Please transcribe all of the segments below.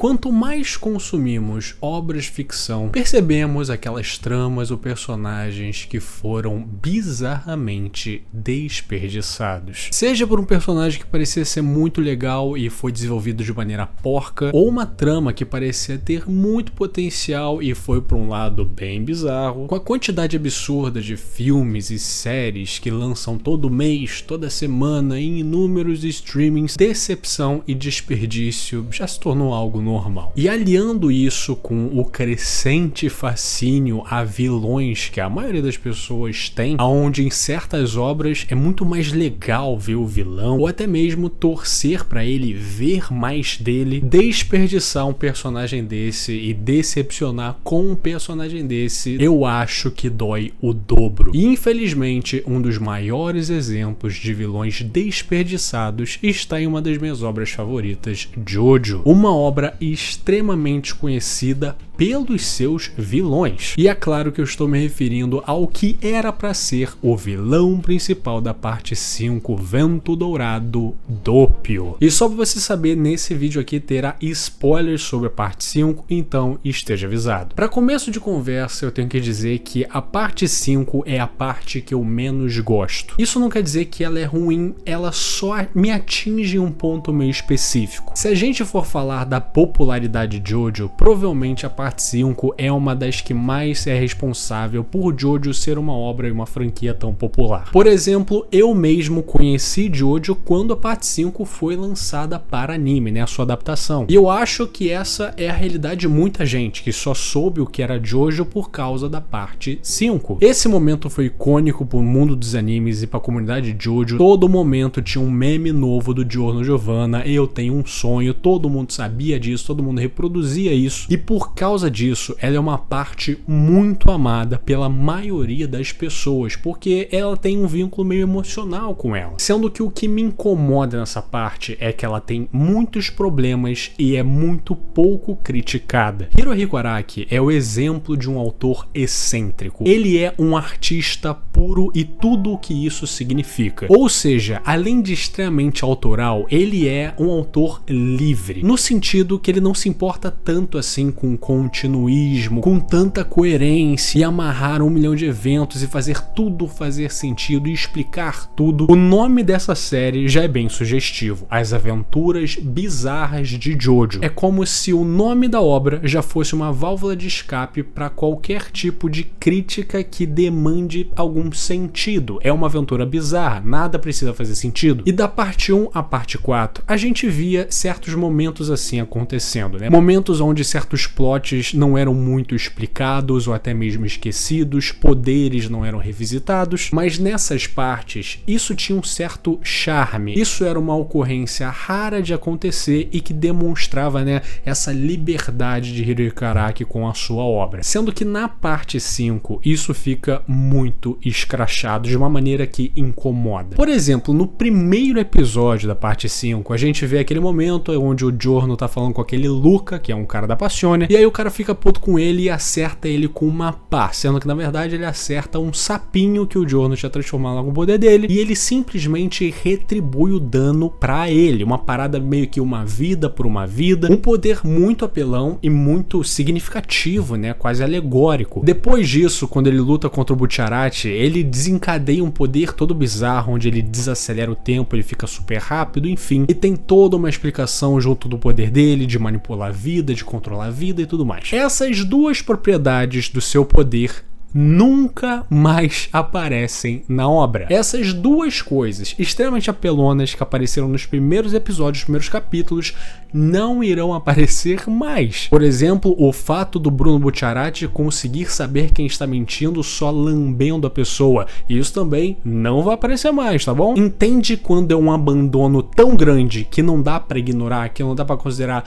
Quanto mais consumimos obras de ficção, percebemos aquelas tramas ou personagens que foram bizarramente desperdiçados. Seja por um personagem que parecia ser muito legal e foi desenvolvido de maneira porca, ou uma trama que parecia ter muito potencial e foi para um lado bem bizarro. Com a quantidade absurda de filmes e séries que lançam todo mês, toda semana, em inúmeros streamings, decepção e desperdício já se tornou algo normal. E aliando isso com o crescente fascínio a vilões que a maioria das pessoas tem, onde em certas obras é muito mais legal ver o vilão, ou até mesmo torcer para ele, ver mais dele, desperdiçar um personagem desse e decepcionar com um personagem desse, eu acho que dói o dobro. E infelizmente, um dos maiores exemplos de vilões desperdiçados está em uma das minhas obras favoritas, Jojo. Uma obra extremamente conhecida pelos seus vilões. E é claro que eu estou me referindo ao que era para ser o vilão principal da parte 5, Vento Dourado, Doppio. E só para você saber, nesse vídeo aqui terá spoilers sobre a parte 5, então esteja avisado. Para começo de conversa, eu tenho que dizer que a parte 5 é a parte que eu menos gosto. Isso não quer dizer que ela é ruim, ela só me atinge em um ponto meio específico. Se a gente for falar da popularidade de Jojo, provavelmente a parte 5 é uma das que mais é responsável por Jojo ser uma obra e uma franquia tão popular. Por exemplo, eu mesmo conheci Jojo quando a parte 5 foi lançada para anime, né, a sua adaptação. E eu acho que essa é a realidade de muita gente, que só soube o que era Jojo por causa da parte 5. Esse momento foi icônico para o mundo dos animes e para a comunidade de Jojo. Todo momento tinha um meme novo do Giorno Giovanna, eu tenho um sonho, todo mundo sabia disso, todo mundo reproduzia isso, e por causa disso, ela é uma parte muito amada pela maioria das pessoas, porque ela tem um vínculo meio emocional com ela. Sendo que o que me incomoda nessa parte é que ela tem muitos problemas e é muito pouco criticada. Hirohiko Araki é o exemplo de um autor excêntrico. Ele é um artista puro e tudo o que isso significa. Ou seja, além de extremamente autoral, ele é um autor livre, no sentido que ele não se importa tanto assim com continuismo, com tanta coerência e amarrar 1 milhão de eventos e fazer tudo fazer sentido e explicar tudo. O nome dessa série já é bem sugestivo: As Aventuras Bizarras de Jojo. É como se o nome da obra já fosse uma válvula de escape para qualquer tipo de crítica que demande algum sentido. É uma aventura bizarra, nada precisa fazer sentido. E da parte 1 à parte 4, a gente via certos momentos assim acontecendo, né? Momentos onde certos plots não eram muito explicados ou até mesmo esquecidos, poderes não eram revisitados, mas nessas partes isso tinha um certo charme. Isso era uma ocorrência rara de acontecer e que demonstrava, né, essa liberdade de Hirohiko Araki com a sua obra. Sendo que na parte 5 isso fica muito escrachado de uma maneira que incomoda. Por exemplo, no primeiro episódio da parte 5, a gente vê aquele momento onde o Giorno tá falando com aquele Luca, que é um cara da Passione, e aí o cara fica puto com ele e acerta ele com uma pá, sendo que na verdade ele acerta um sapinho que o Giorno tinha transformado lá no poder dele, e ele simplesmente retribui o dano pra ele, uma parada meio que uma vida por uma vida, um poder muito apelão e muito significativo, né, quase alegórico. Depois disso, quando ele luta contra o Bucciarati, ele desencadeia um poder todo bizarro, onde ele desacelera o tempo, ele fica super rápido, enfim, e tem toda uma explicação junto do poder dele, de manipular a vida, de controlar a vida e tudo mais. Essas duas propriedades do seu poder nunca mais aparecem na obra. Essas duas coisas extremamente apelonas que apareceram nos primeiros episódios, primeiros capítulos, não irão aparecer mais. Por exemplo, o fato do Bruno Bucciarati conseguir saber quem está mentindo só lambendo a pessoa. Isso também não vai aparecer mais, tá bom? Entende quando é um abandono tão grande que não dá pra ignorar, que não dá pra considerar,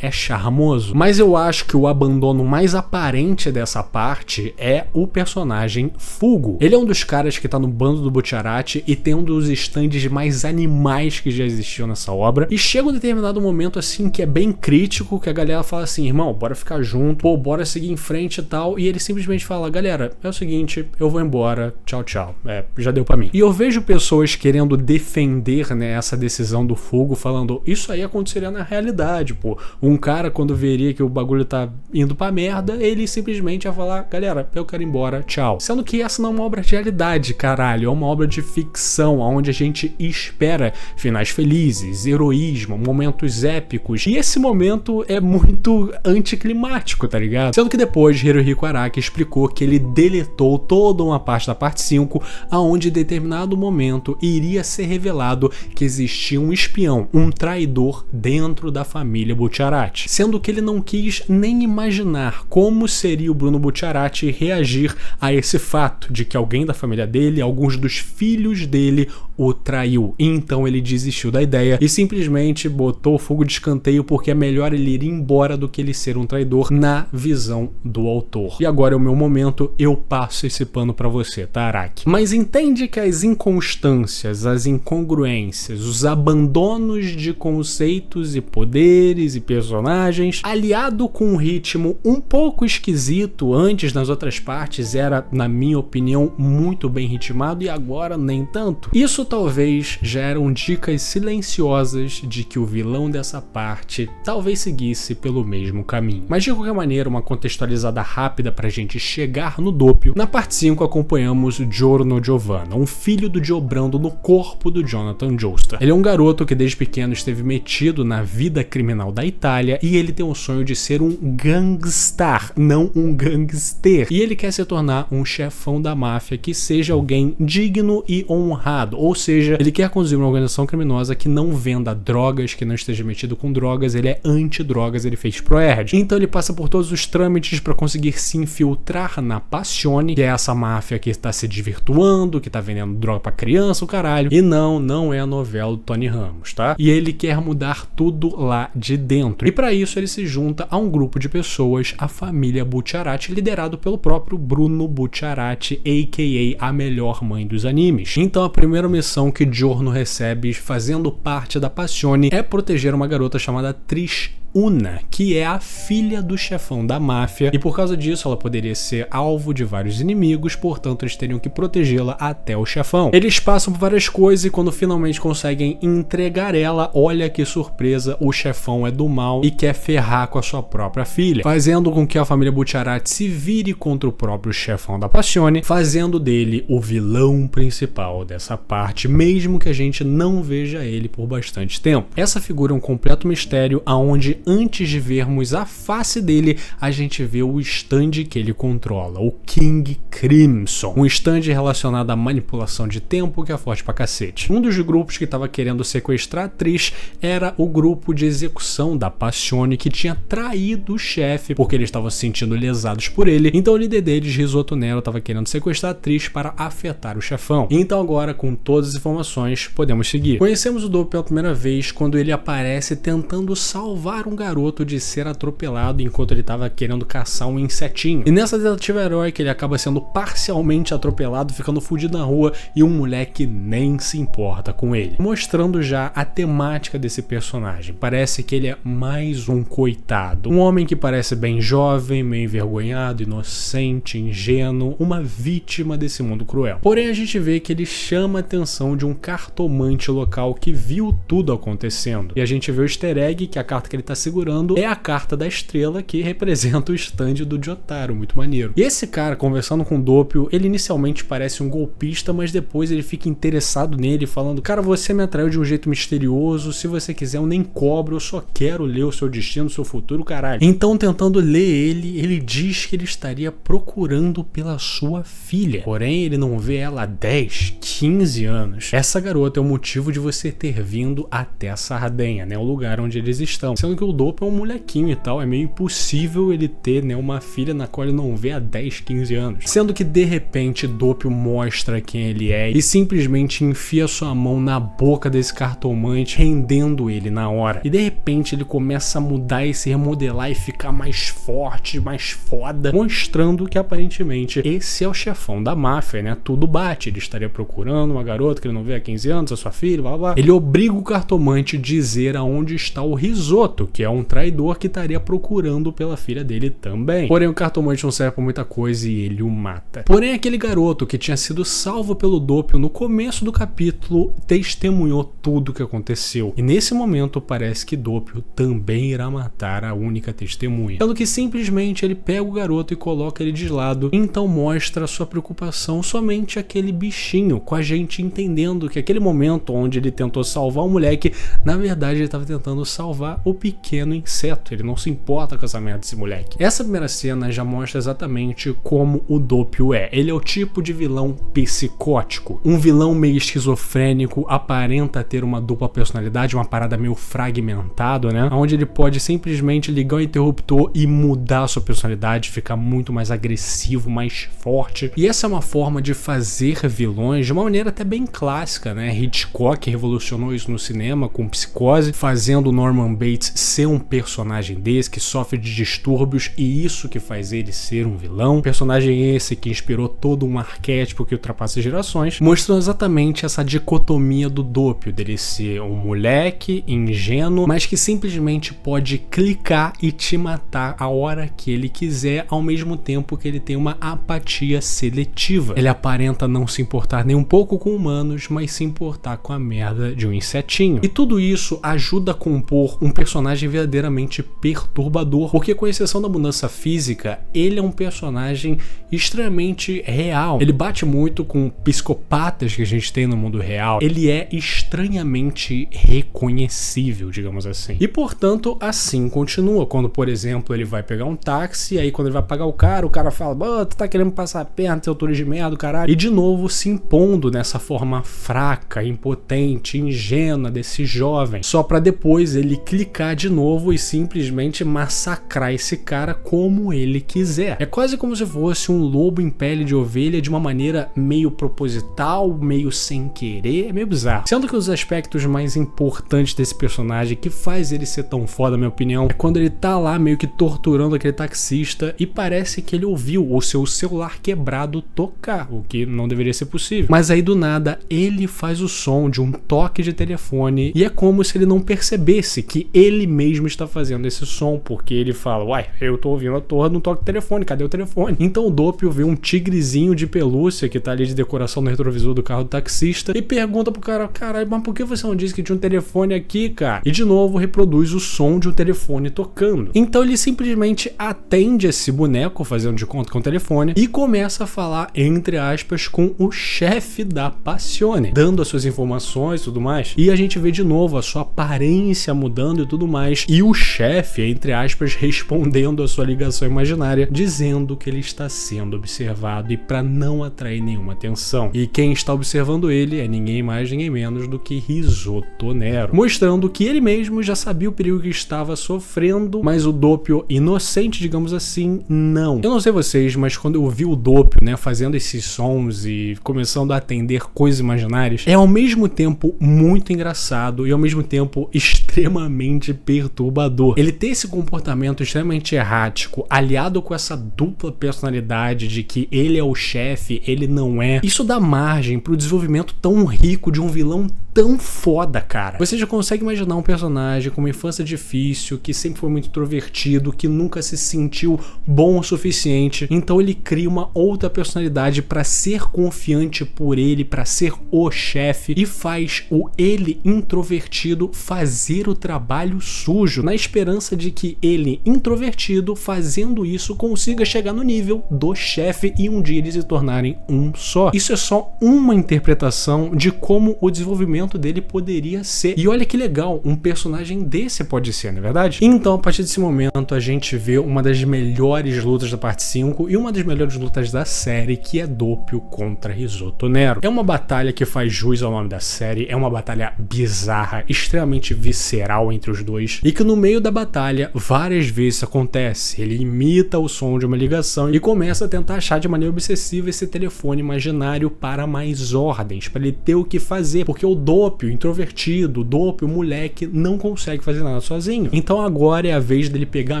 é charmoso? Mas eu acho que o abandono mais aparente dessa parte é o personagem Fugo. Ele é um dos caras que tá no bando do Butcherati e tem um dos stands mais animais que já existiu nessa obra. E chega um determinado momento assim que é bem crítico, que a galera fala assim, irmão, bora ficar junto, pô, bora seguir em frente e tal. E ele simplesmente fala, galera, é o seguinte, eu vou embora, tchau, tchau. Já deu pra mim. E eu vejo pessoas querendo defender, né, essa decisão do Fugo, falando, isso aí aconteceria na realidade, pô. Um cara, quando veria que o bagulho tá indo pra merda, ele simplesmente ia falar, galera, eu quero ir embora, tchau. Sendo que essa não é uma obra de realidade, caralho, é uma obra de ficção, onde a gente espera finais felizes, heroísmo, momentos épicos, e esse momento é muito anticlimático, tá ligado? Sendo que depois Hirohiko Araki explicou que ele deletou toda uma parte da parte 5, aonde em determinado momento iria ser revelado que existia um espião, um traidor dentro da família Butcherati, sendo que ele não quis nem imaginar como seria o Bruno Butcherati reagir a esse fato de que alguém da família dele, alguns dos filhos dele, o traiu. Então ele desistiu da ideia e simplesmente botou o fogo de escanteio, porque é melhor ele ir embora do que ele ser um traidor na visão do autor. E agora é o meu momento, eu passo esse pano pra você, tá, Araki? Mas entende que as inconstâncias, as incongruências, os abandonos de conceitos e poderes e personagens, aliado com um ritmo um pouco esquisito antes nas outras partes, era, na minha opinião, muito bem ritmado e agora nem tanto. Isso talvez já eram dicas silenciosas de que o vilão dessa parte talvez seguisse pelo mesmo caminho. Mas de qualquer maneira, uma contextualizada rápida pra gente chegar no Doppio. Na parte 5 acompanhamos Giorno Giovanna, um filho do Diobrando no corpo do Jonathan Joestar. Ele é um garoto que desde pequeno esteve metido na vida criminal da Itália e ele tem o sonho de ser um gangstar, não um gangster. E ele quer se tornar um chefão da máfia que seja alguém digno e honrado, ou seja, ele quer conduzir uma organização criminosa que não venda drogas, que não esteja metido com drogas, ele é anti-drogas, ele fez Proerd. Então ele passa por todos os trâmites para conseguir se infiltrar na Passione, que é essa máfia que está se desvirtuando, que tá vendendo droga pra criança, o caralho. E não é a novela do Tony Ramos, tá? E ele quer mudar tudo lá de dentro. E para isso ele se junta a um grupo de pessoas, a família Butcherati, liderado pelo próprio Bruno Butcherati, a.k.a. a melhor mãe dos animes. Então a primeira missão que Giorno recebe, fazendo parte da Passione, é proteger uma garota chamada Trish Una, que é a filha do chefão da máfia, e por causa disso ela poderia ser alvo de vários inimigos, portanto eles teriam que protegê-la até o chefão. Eles passam por várias coisas e quando finalmente conseguem entregar ela, olha que surpresa, o chefão é do mal e quer ferrar com a sua própria filha, fazendo com que a família Butcherati se vire contra o próprio chefão da Passione, fazendo dele o vilão principal dessa parte, mesmo que a gente não veja ele por bastante tempo. Essa figura é um completo mistério, aonde antes de vermos a face dele, a gente vê o stand que ele controla, o King Crimson, um stand relacionado à manipulação de tempo que é forte pra cacete. Um dos grupos que estava querendo sequestrar a Trish era o grupo de execução da Passione, que tinha traído o chefe porque eles estavam se sentindo lesados por ele, então o líder deles, Risotto Nero, estava querendo sequestrar a Trish para afetar o chefão. Então agora, com todas as informações, podemos seguir. Conhecemos o Doppio pela primeira vez quando ele aparece tentando salvar um garoto de ser atropelado enquanto ele estava querendo caçar um insetinho. E nessa tentativa heróica ele acaba sendo parcialmente atropelado, ficando fudido na rua, e um moleque nem se importa com ele. Mostrando já a temática desse personagem. Parece que ele é mais um coitado. Um homem que parece bem jovem, meio envergonhado, inocente, ingênuo, uma vítima desse mundo cruel. Porém a gente vê que ele chama a atenção de um cartomante local que viu tudo acontecendo. E a gente vê o easter egg, que a carta que ele tá segurando é a carta da estrela que representa o stand do Jotaro, muito maneiro. E esse cara, conversando com o Doppio, ele inicialmente parece um golpista, mas depois ele fica interessado nele, falando, cara, você me atraiu de um jeito misterioso, se você quiser eu nem cobro, eu só quero ler o seu destino, o seu futuro, caralho. Então, tentando ler ele diz que ele estaria procurando pela sua filha, porém ele não vê ela há 10, 15 anos. Essa garota é o motivo de você ter vindo até a Sardenha, né, o lugar onde eles estão. Sendo que o Doppio é um molequinho e tal, é meio impossível ele ter, né, uma filha na qual ele não vê há 10, 15 anos. Sendo que de repente Doppio mostra quem ele é e simplesmente enfia sua mão na boca desse cartomante, rendendo ele na hora. E de repente ele começa a mudar e se remodelar e ficar mais forte, mais foda, mostrando que aparentemente esse é o chefão da máfia, né? Tudo bate, ele estaria procurando uma garota que ele não vê há 15 anos, a sua filha, blá blá. Ele obriga o cartomante a dizer aonde está o Risotto, que é um traidor que estaria procurando pela filha dele também. Porém o cartomante não serve pra muita coisa e ele o mata. Porém aquele garoto que tinha sido salvo pelo Doppio no começo do capítulo testemunhou tudo o que aconteceu. E nesse momento parece que Doppio também irá matar a única testemunha. Sendo que simplesmente ele pega o garoto e coloca ele de lado, então mostra a sua preocupação somente aquele bichinho, com a gente entendendo que aquele momento onde ele tentou salvar o moleque, na verdade ele estava tentando salvar o pequeno inseto. Ele não se importa com essa merda desse moleque. Essa primeira cena já mostra exatamente como o Doppio é. Ele é o tipo de vilão psicótico. Um vilão meio esquizofrênico, aparenta ter uma dupla personalidade, uma parada meio fragmentada, né? Onde ele pode simplesmente ligar o interruptor e mudar a sua personalidade, ficar muito mais agressivo, mais forte. E essa é uma forma de fazer vilões de uma maneira até bem clássica, né? Hitchcock revolucionou isso no cinema com Psicose, fazendo o Norman Bates ser um personagem desse, que sofre de distúrbios, e isso que faz ele ser um vilão. Personagem esse que inspirou todo um arquétipo que ultrapassa gerações, mostrando exatamente essa dicotomia do Doppio, dele ser um moleque ingênuo, mas que simplesmente pode clicar e te matar a hora que ele quiser, ao mesmo tempo que ele tem uma apatia seletiva. Ele aparenta não se importar nem um pouco com humanos, mas se importar com a merda de um insetinho. E tudo isso ajuda a compor um personagem verdadeiramente perturbador, porque com exceção da mudança física, ele é um personagem extremamente real. Ele bate muito com psicopatas que a gente tem no mundo real. Ele é estranhamente reconhecível, digamos assim. E portanto, assim continua. Quando, por exemplo, ele vai pegar um táxi, aí quando ele vai pagar o cara fala: tu tá querendo me passar a perna, seu turista de merda, caralho. E de novo se impondo nessa forma fraca, impotente, ingênua desse jovem, só pra depois ele clicar de novo e simplesmente massacrar esse cara como ele quiser. É quase como se fosse um lobo em pele de ovelha, de uma maneira meio proposital, meio sem querer, é meio bizarro. Sendo que os aspectos mais importantes desse personagem, que faz ele ser tão foda, na minha opinião, é quando ele tá lá meio que torturando aquele taxista e parece que ele ouviu o seu celular quebrado tocar, o que não deveria ser possível. Mas aí do nada ele faz o som de um toque de telefone e é como se ele não percebesse que ele mesmo está fazendo esse som, porque ele fala: uai, eu tô ouvindo a torre no toque de telefone, cadê o telefone? Então o Doppio vê um tigrezinho de pelúcia que tá ali de decoração no retrovisor do carro do taxista e pergunta pro cara: caralho, mas por que você não disse que tinha um telefone aqui, cara? E de novo reproduz o som de um telefone tocando. Então ele simplesmente atende esse boneco, fazendo de conta com o telefone, e começa a falar, entre aspas, com o chefe da Passione, dando as suas informações e tudo mais. E a gente vê de novo a sua aparência mudando e tudo mais, e o chefe, entre aspas, respondendo a sua ligação imaginária, dizendo que ele está sendo observado e para não atrair nenhuma atenção. E quem está observando ele é ninguém mais, ninguém menos do que Risotto Nero, mostrando que ele mesmo já sabia o perigo que estava sofrendo, mas o Doppio, inocente, digamos assim, não. Eu não sei vocês, mas quando eu vi o Doppio, né, fazendo esses sons e começando a atender coisas imaginárias, é ao mesmo tempo muito engraçado e ao mesmo tempo extremamente perturbador. Ele tem esse comportamento extremamente errático, aliado com essa dupla personalidade de que ele é o chefe, ele não é. Isso dá margem pro desenvolvimento tão rico de um vilão tão foda, cara. Você já consegue imaginar um personagem com uma infância difícil, que sempre foi muito introvertido, que nunca se sentiu bom o suficiente, então ele cria uma outra personalidade pra ser confiante por ele, pra ser o chefe, e faz o ele introvertido fazer o trabalho sujo, na esperança de que ele, introvertido, fazendo isso, consiga chegar no nível do chefe e um dia eles se tornarem um só. Isso é só uma interpretação de como o desenvolvimento pensamento dele poderia ser. E olha que legal, um personagem desse pode ser, não é verdade? Então, a partir desse momento, a gente vê uma das melhores lutas da parte 5 e uma das melhores lutas da série, que é Doppio contra Risotto Nero. É uma batalha que faz jus ao nome da série, é uma batalha bizarra, extremamente visceral entre os dois, e que no meio da batalha, várias vezes isso acontece. Ele imita o som de uma ligação e começa a tentar achar de maneira obsessiva esse telefone imaginário para mais ordens, para ele ter o que fazer, porque o Doppio, introvertido, o Doppio, o moleque, não consegue fazer nada sozinho. Então agora é a vez dele pegar a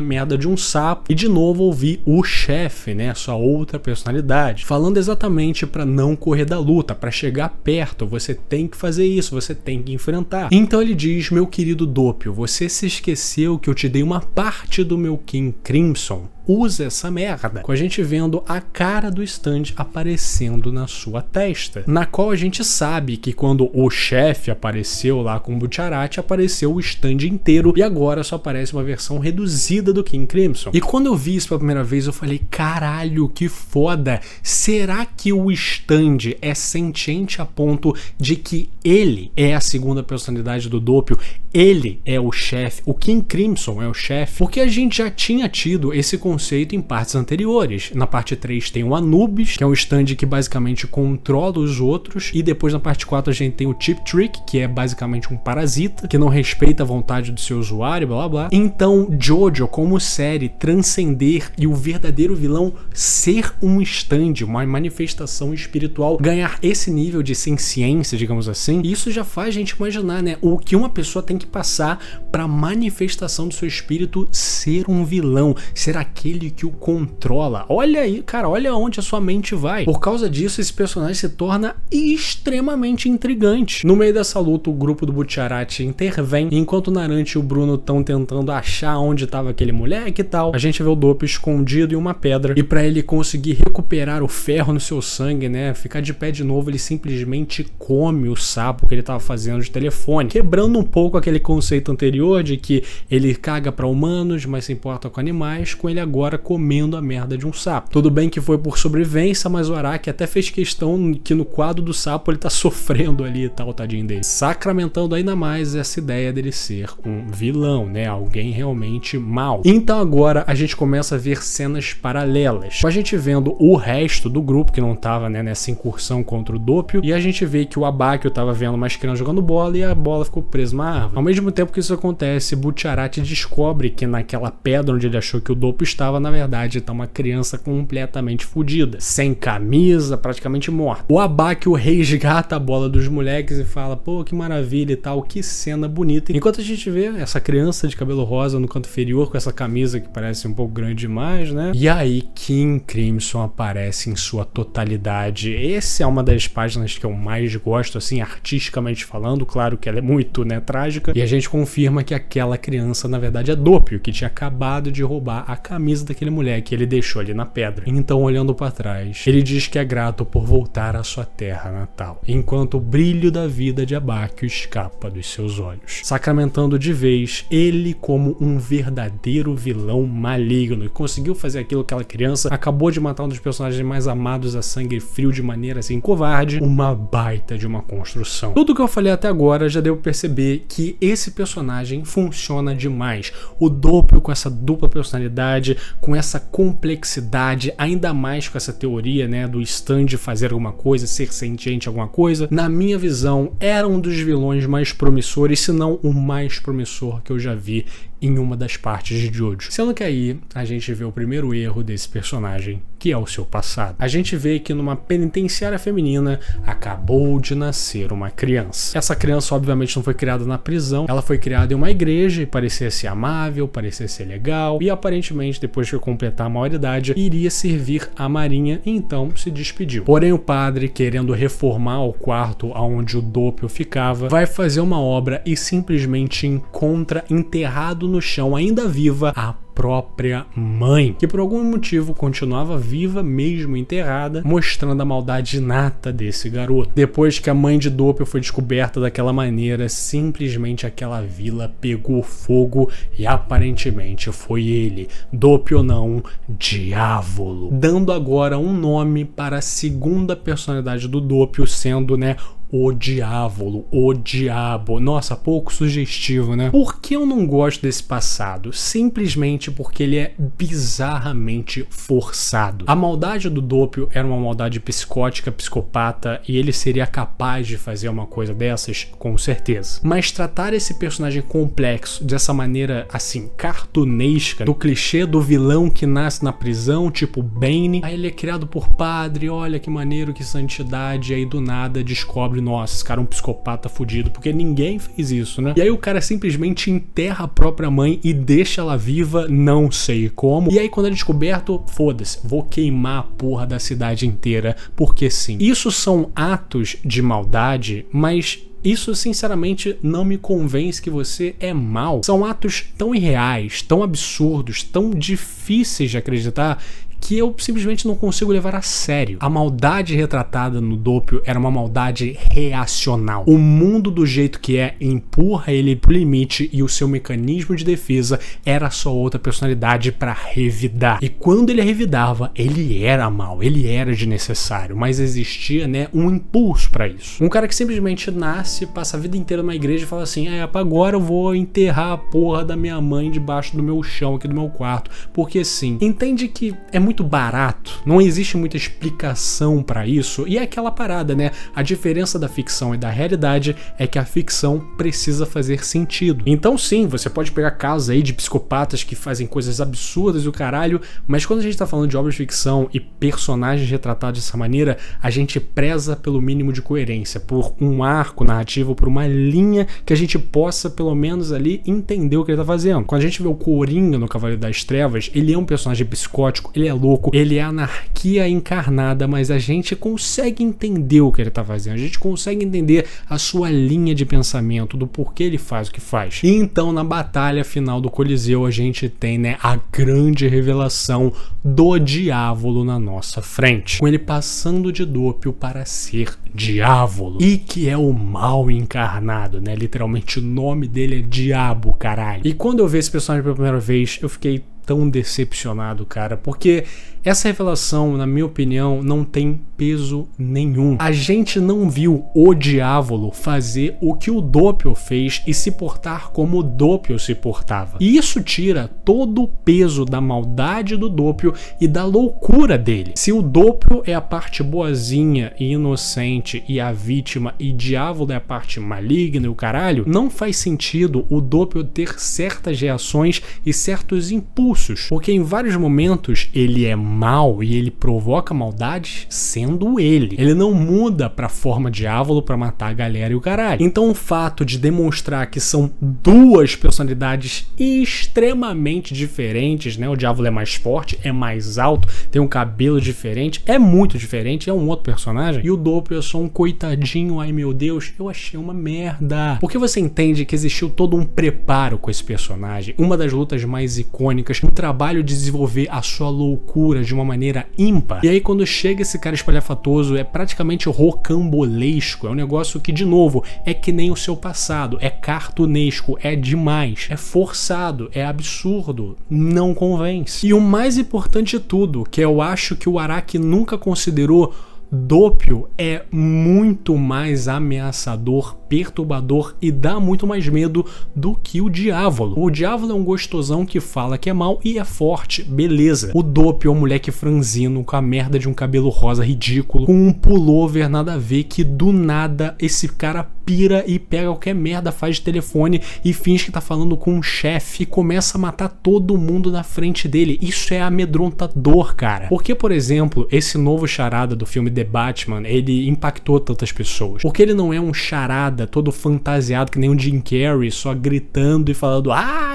merda de um sapo e de novo ouvir o chefe, né, sua outra personalidade, falando exatamente para não correr da luta, para chegar perto, você tem que fazer isso, você tem que enfrentar. Então ele diz: meu querido Doppio, você se esqueceu que eu te dei uma parte do meu King Crimson? Usa essa merda. Com a gente vendo a cara do stand aparecendo na sua testa, na qual a gente sabe que quando o chefe apareceu lá com o Bucciarati, apareceu o stand inteiro e agora só aparece uma versão reduzida do King Crimson. E quando eu vi isso pela primeira vez, eu falei: caralho, que foda! Será que o stand é sentiente a ponto de que ele é a segunda personalidade do Doppio? Ele é o chefe, o King Crimson é o chefe? Porque a gente já tinha tido esse conceito em partes anteriores. Na parte 3 tem o Anubis, que é um stand que basicamente controla os outros, e depois na parte 4 a gente tem o Chip Trick, que é basicamente um parasita, que não respeita a vontade do seu usuário, blá blá blá. Então Jojo, como série, transcender e o verdadeiro vilão ser um stand, uma manifestação espiritual, ganhar esse nível de ciência, digamos assim, isso já faz a gente imaginar, né, o que uma pessoa tem que passar para manifestação do seu espírito ser um vilão, ser aquele que o controla. Olha aí, cara, olha onde a sua mente vai. Por causa disso, esse personagem se torna extremamente intrigante. No meio dessa luta, o grupo do Bucciarati intervém, e enquanto o Narante e o Bruno estão tentando achar onde estava aquele moleque e tal, a gente vê o Doppio escondido em uma pedra, e para ele conseguir recuperar o ferro no seu sangue, né, ficar de pé de novo, ele simplesmente come o sapo que ele estava fazendo de telefone, quebrando um pouco aquele conceito anterior de que ele caga para humanos, mas se importa com animais, com ele agora comendo a merda de um sapo. Tudo bem que foi por sobrevivência, mas o Araki até fez questão que no quadro do sapo ele tá sofrendo ali e tal, tadinho dele, sacramentando ainda mais essa ideia dele ser um vilão, né, alguém realmente mal. Então agora a gente começa a ver cenas paralelas, com a gente vendo o resto do grupo que não tava, né, nessa incursão contra o Doppio, e a gente vê que o Abakio tava vendo umas crianças jogando bola e a bola ficou presa numa árvore. Ao mesmo tempo que isso acontece, Bucciarati descobre que naquela pedra onde ele achou que o Doppio estava, na verdade, tá uma criança completamente fodida, sem camisa, praticamente morta. O Abakio resgata a bola dos moleques e fala: pô, que maravilha e tal, que cena bonita. Enquanto a gente vê essa criança de cabelo rosa no canto inferior com essa camisa que parece um pouco grande demais, né? E aí King Crimson aparece em sua totalidade. Essa é uma das páginas que eu mais gosto, assim, artisticamente falando. Claro que ela é muito, né, trágica. E a gente confirma que aquela criança, na verdade, é Doppio, que tinha acabado de roubar a camisa daquele moleque que ele deixou ali na pedra. Então, olhando para trás, ele diz que é grato por voltar à sua terra natal, enquanto o brilho da vida de Abakio escapa dos seus olhos, sacramentando de vez ele como um verdadeiro vilão maligno, e conseguiu fazer aquilo que aquela criança acabou de matar um dos personagens mais amados a sangue frio de maneira assim covarde, uma baita de uma construção. Tudo que eu falei até agora já deu pra perceber que esse personagem funciona demais. O Doppio com essa dupla personalidade, com essa complexidade, ainda mais com essa teoria, né, do stand fazer alguma coisa, ser sentiente alguma coisa, na minha visão era um dos vilões mais promissores, se não o mais promissor que eu já vi em uma das partes de Jojo. Sendo que aí a gente vê o primeiro erro desse personagem, que é o seu passado. A gente vê que numa penitenciária feminina acabou de nascer uma criança. Essa criança obviamente não foi criada na prisão, ela foi criada em uma igreja e parecia ser amável, parecia ser legal, e aparentemente depois de completar a maioridade iria servir a marinha, e então se despediu. Porém o padre, querendo reformar o quarto onde o Doppio ficava, vai fazer uma obra e simplesmente encontra enterrado no chão, ainda viva, a própria mãe, que por algum motivo continuava viva mesmo enterrada, mostrando a maldade inata desse garoto. Depois que a mãe de Doppio foi descoberta daquela maneira, simplesmente aquela vila pegou fogo e aparentemente foi ele, Doppio não, Diavolo, dando agora um nome para a segunda personalidade do Doppio, sendo, né, o diávolo, o diabo. Nossa, pouco sugestivo, né? Por que eu não gosto desse passado? Simplesmente porque ele é bizarramente forçado. A maldade do Doppio era uma maldade psicótica, psicopata, e ele seria capaz de fazer uma coisa dessas, com certeza. Mas tratar esse personagem complexo dessa maneira, assim, cartunesca, do clichê do vilão que nasce na prisão, tipo Bane, aí ele é criado por padre, olha que maneiro, que santidade, e aí do nada descobre, nossa, esse cara é um psicopata fudido, porque ninguém fez isso, né? E aí o cara simplesmente enterra a própria mãe e deixa ela viva, não sei como, e aí quando é descoberto, foda-se, vou queimar a porra da cidade inteira, porque sim. Isso são atos de maldade, mas isso sinceramente não me convence que você é mau. São atos tão irreais, tão absurdos, tão difíceis de acreditar, que eu simplesmente não consigo levar a sério. A maldade retratada no Doppio era uma maldade reacional. O mundo do jeito que é empurra ele pro limite e o seu mecanismo de defesa era só outra personalidade para revidar. E quando ele revidava, ele era mal, ele era desnecessário, mas existia, né, um impulso para isso. Um cara que simplesmente nasce, passa a vida inteira numa igreja e fala assim, agora eu vou enterrar a porra da minha mãe debaixo do meu chão aqui do meu quarto, porque sim. Entende que é muito barato, não existe muita explicação para isso, e é aquela parada, né? A diferença da ficção e da realidade é que a ficção precisa fazer sentido. Então sim, você pode pegar casos aí de psicopatas que fazem coisas absurdas e o caralho, mas quando a gente tá falando de obras de ficção e personagens retratados dessa maneira, a gente preza pelo mínimo de coerência, por um arco narrativo, por uma linha que a gente possa pelo menos ali entender o que ele tá fazendo. Quando a gente vê o Coringa no Cavaleiro das Trevas, ele é um personagem psicótico, ele é louco, ele é anarquia encarnada, mas a gente consegue entender o que ele tá fazendo, a gente consegue entender a sua linha de pensamento, do porquê ele faz o que faz. E então na batalha final do Coliseu a gente tem, né, a grande revelação do diávolo na nossa frente, com ele passando de Doppio para ser diávolo, e que é o mal encarnado, né, literalmente o nome dele é Diabo, caralho. E quando eu vi esse personagem pela primeira vez, eu fiquei tão decepcionado, cara, porque essa revelação, na minha opinião, não tem peso nenhum. A gente não viu o diávolo fazer o que o Doppio fez e se portar como o Doppio se portava. E isso tira todo o peso da maldade do Doppio e da loucura dele. Se o Doppio é a parte boazinha e inocente e a vítima e diávolo é a parte maligna e o caralho, não faz sentido o Doppio ter certas reações e certos impulsos, porque em vários momentos ele é mal e ele provoca maldade sendo ele. Ele não muda pra forma diávolo pra matar a galera e o caralho. Então o fato de demonstrar que são duas personalidades extremamente diferentes, né? O diávolo é mais forte, é mais alto, tem um cabelo diferente, é muito diferente, é um outro personagem. E o Doppio é só um coitadinho, ai meu Deus, eu achei uma merda. Porque você entende que existiu todo um preparo com esse personagem, uma das lutas mais icônicas, um trabalho de desenvolver a sua loucura de uma maneira ímpar. E aí quando chega esse cara espalhafatoso, é praticamente rocambolesco, é um negócio que, de novo, é que nem o seu passado, é cartunesco, é demais, é forçado, é absurdo, não convence. E o mais importante de tudo, que eu acho que o Araki nunca considerou, Doppio é muito mais ameaçador, perturbador e dá muito mais medo do que o diávolo. O diávolo é um gostosão que fala que é mal e é forte, beleza. O Doppio é um moleque franzino com a merda de um cabelo rosa ridículo, com um pullover nada a ver, que do nada esse cara pira e pega qualquer merda, faz de telefone e finge que tá falando com um chefe e começa a matar todo mundo na frente dele. Isso é amedrontador, cara. Porque, por exemplo, esse novo charada do filme The Batman, ele impactou tantas pessoas? Porque ele não é um charada todo fantasiado que nem um Jim Carrey, só gritando e falando,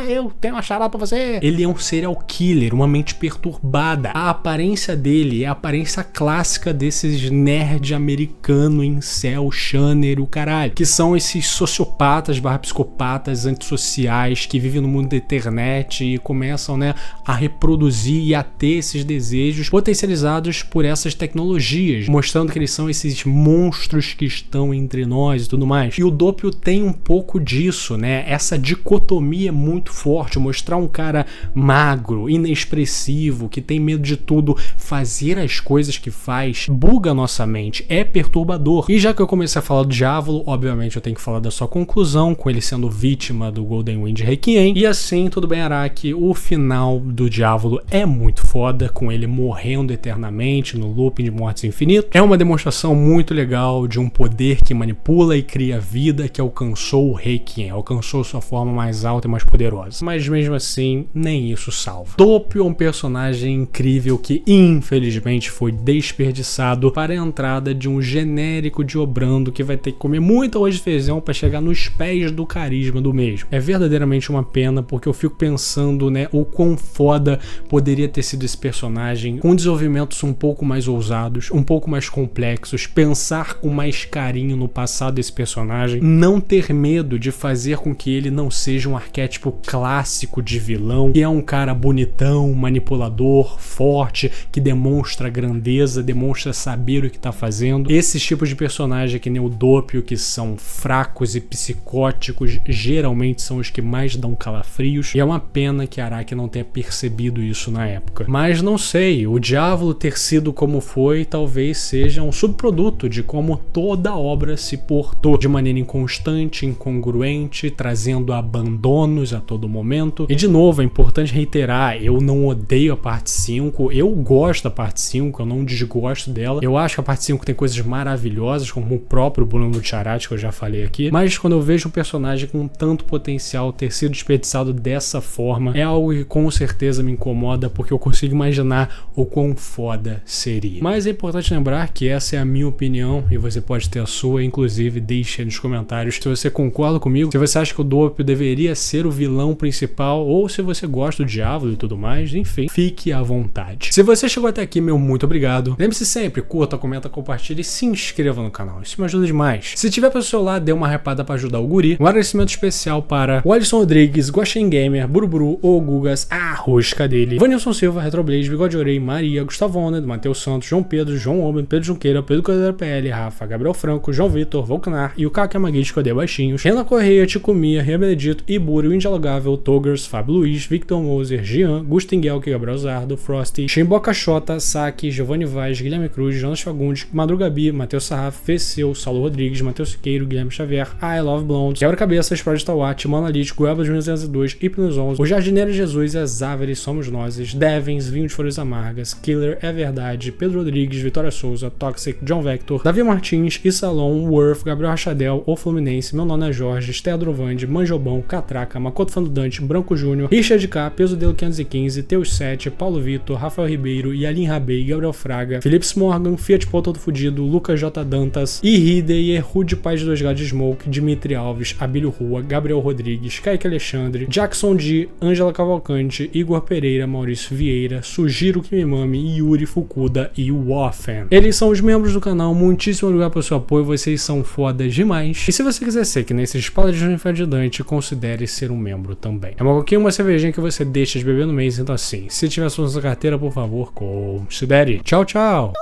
eu tenho uma charada pra você. Ele é um serial killer, uma mente perturbada. A aparência dele é a aparência clássica desses nerd americano, incel, shunner, o caralho, que são esses sociopatas / psicopatas antissociais que vivem no mundo da internet e começam, né, a reproduzir e a ter esses desejos potencializados por essas tecnologias, mostrando que eles são esses monstros que estão entre nós e tudo mais. mais. E o Doppio tem um pouco disso, né? Essa dicotomia muito forte, mostrar um cara magro, inexpressivo, que tem medo de tudo, fazer as coisas que faz, buga a nossa mente, é perturbador. E já que eu comecei a falar do Diávolo, obviamente eu tenho que falar da sua conclusão, com ele sendo vítima do Golden Wind Requiem. E assim, tudo bem, Araki, o final do Diávolo é muito foda, com ele morrendo eternamente no looping de mortes infinito. É uma demonstração muito legal de um poder que manipula e cria vida, que alcançou o Requiem, alcançou sua forma mais alta e mais poderosa. Mas mesmo assim, nem isso salva. Doppio é um personagem incrível que infelizmente foi desperdiçado para a entrada de um genérico Diobrando que vai ter que comer muito arroz de feijão para chegar nos pés do carisma do mesmo. É verdadeiramente uma pena, porque eu fico pensando, né, o quão foda poderia ter sido esse personagem, com desenvolvimentos um pouco mais ousados, um pouco mais complexos, pensar com mais carinho no passado desse personagem, não ter medo de fazer com que ele não seja um arquétipo clássico de vilão, que é um cara bonitão, manipulador, forte, que demonstra grandeza, demonstra saber o que tá fazendo. Esses tipos de personagem, que nem o Doppio, que são fracos e psicóticos, geralmente são os que mais dão calafrios, e é uma pena que Araki não tenha percebido isso na época. Mas não sei, o Diávolo ter sido como foi talvez seja um subproduto de como toda a obra se portou, de maneira inconstante, incongruente, trazendo abandonos a todo momento. E de novo, é importante reiterar, eu não odeio a parte 5, eu gosto da parte 5, eu não desgosto dela. Eu acho que a parte 5 tem coisas maravilhosas, como o próprio Bruno Charati, que eu já falei aqui, mas quando eu vejo um personagem com tanto potencial ter sido desperdiçado dessa forma, é algo que com certeza me incomoda, porque eu consigo imaginar o quão foda seria. Mas é importante lembrar que essa é a minha opinião, e você pode ter a sua, inclusive deixe nos comentários se você concorda comigo, se você acha que o Doppio deveria ser o vilão principal, ou se você gosta do Diávolo e tudo mais, enfim, fique à vontade. Se você chegou até aqui, meu muito obrigado. Lembre-se sempre, curta, comenta, compartilha e se inscreva no canal, isso me ajuda demais. Se tiver para o seu lado, dê uma repada para ajudar o guri. Um agradecimento especial para o Alisson Rodrigues, Guaxin Gamer, Buruburu, O Gugas, a Rosca dele, Vanilson Silva, Retroblaze, Bigode Orei, Maria, Gustavo Ona, Matheus Santos, João Pedro, João Oben, Pedro Junqueira, Pedro Cordeiro PL, Rafa, Gabriel Franco, João Vitor, Volcanar e o Kakamaguichi, Codê Baixinhos, Renan Correia, Ticumia, Ria Benedito, Iburi, o Indialogável, Togers, Fábio Luiz, Victor Moser, Gian, Gustin Guelke, Gabriel Zardo, Frosty, Chimboca Xota, Saki, Giovanni Vaz, Guilherme Cruz, Jonas Fagundes, Madrugabi, Matheus Sarraf, Feceu, Saulo Rodrigues, Matheus Siqueiro, Guilherme Xavier, I Love Blondes, Quebra-Cabeças, Project Tawat, Monolítico, Elba de 1902, Hipnos 11, o Jardineiro Jesus, as Árvores, Somos Nozes, Devens, Vinho de Folhas Amargas, Killer, É Verdade, Pedro Rodrigues, Vitória Souza, Toxic, John Vector, Davi Martins, Issalon, Worth, Gabriel Rachadel, O Fluminense, Meu Nome é Jorge, Stedrovande, Manjobão, Catraca, Makoto Fando Dante, Branco Júnior, Richard K, Peso Delo 515, Teus 7, Paulo Vitor, Rafael Ribeiro, Yalin Rabei, Gabriel Fraga, Felipe Morgan, Fiat Pô Todo Fudido, Lucas J. Dantas, Iride, Rude Paz de 2H de Smoke, Dimitri Alves, Abílio Rua, Gabriel Rodrigues, Kaique Alexandre, Jackson D, Ângela Cavalcante, Igor Pereira, Maurício Vieira, Sugiro Kimimami, Yuri Fukuda e Woffen. Eles são os membros do canal, muitíssimo obrigado pelo seu apoio, vocês são fodas demais. E se você quiser ser que nesses Paladins do Inferno de Dante, considere ser um membro também. É uma coquinha, uma cervejinha que você deixa de beber no mês, então assim, se tiver sua carteira, por favor, considere. Tchau, tchau!